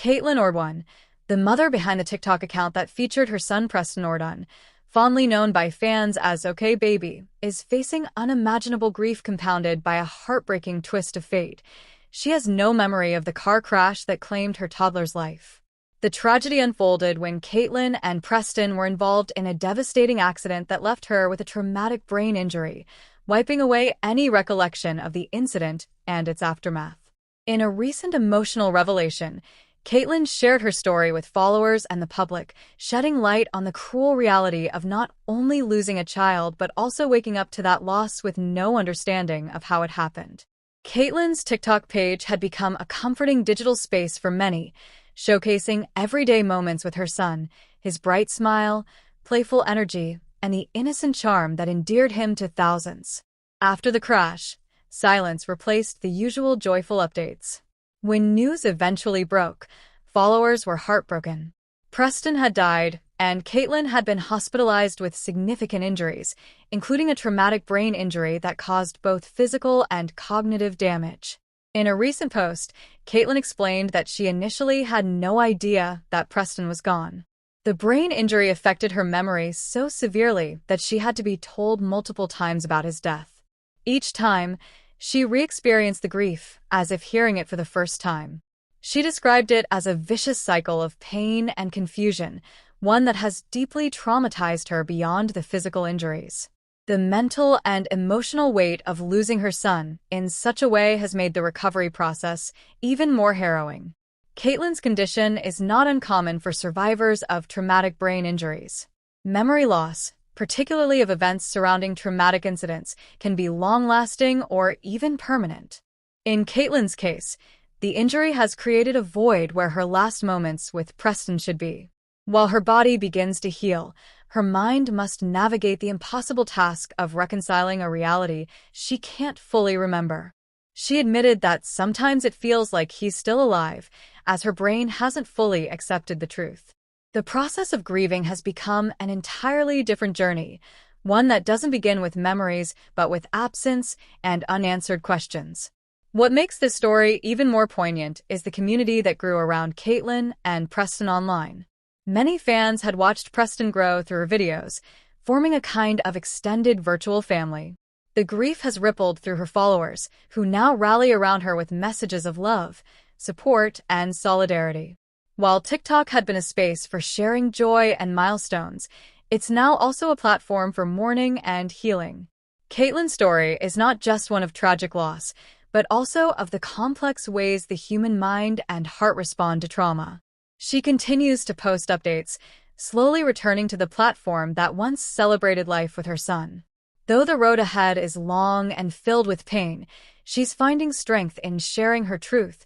Caitlin Ordwin, the mother behind the TikTok account that featured her son Preston Ordwin, fondly known by fans as OK Baby, is facing unimaginable grief compounded by a heartbreaking twist of fate. She has no memory of the car crash that claimed her toddler's life. The tragedy unfolded when Caitlin and Preston were involved in a devastating accident that left her with a traumatic brain injury, wiping away any recollection of the incident and its aftermath. In a recent emotional revelation, Caitlin shared her story with followers and the public, shedding light on the cruel reality of not only losing a child but also waking up to that loss with no understanding of how it happened. Caitlin's TikTok page had become a comforting digital space for many, showcasing everyday moments with her son, his bright smile, playful energy, and the innocent charm that endeared him to thousands. After the crash, silence replaced the usual joyful updates. When news eventually broke, followers were heartbroken. Preston had died, and Caitlin had been hospitalized with significant injuries, including a traumatic brain injury that caused both physical and cognitive damage. In a recent post, Caitlin explained that she initially had no idea that Preston was gone. The brain injury affected her memory so severely that she had to be told multiple times about his death. Each time, she re-experienced the grief as if hearing it for the first time. She described it as a vicious cycle of pain and confusion, one that has deeply traumatized her beyond the physical injuries. The mental and emotional weight of losing her son in such a way has made the recovery process even more harrowing. Caitlin's condition is not uncommon for survivors of traumatic brain injuries. Memory loss, particularly of events surrounding traumatic incidents, can be long-lasting or even permanent. In Caitlin's case, the injury has created a void where her last moments with Preston should be. While her body begins to heal, her mind must navigate the impossible task of reconciling a reality she can't fully remember. She admitted that sometimes it feels like he's still alive, as her brain hasn't fully accepted the truth. The process of grieving has become an entirely different journey, one that doesn't begin with memories but with absence and unanswered questions. What makes this story even more poignant is the community that grew around Caitlin and Preston online. Many fans had watched Preston grow through her videos, forming a kind of extended virtual family. The grief has rippled through her followers, who now rally around her with messages of love, support, and solidarity. While TikTok had been a space for sharing joy and milestones, it's now also a platform for mourning and healing. Caitlin's story is not just one of tragic loss, but also of the complex ways the human mind and heart respond to trauma. She continues to post updates, slowly returning to the platform that once celebrated life with her son. Though the road ahead is long and filled with pain, she's finding strength in sharing her truth,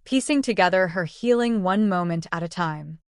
piecing together her healing one moment at a time.